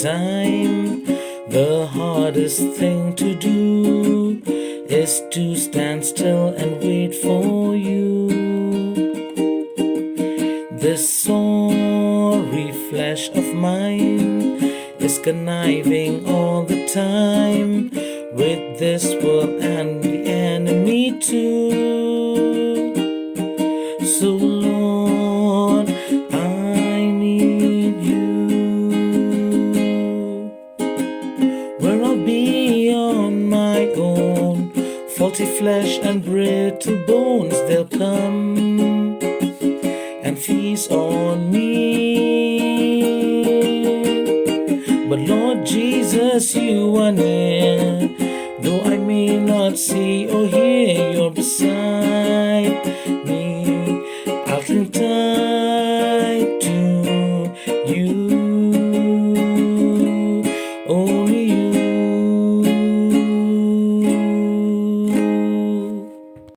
time. The hardest thing to do is to stand still and wait for you. This sorry flesh of mine is conniving all the time with this world and the enemy too. So Lord, I need you. Where I'll be on my own, faulty flesh and brittle bones, they'll come and feast on me. But Lord Jesus, you are near. Though I may not see or hear, you're beside me. I'll cling tight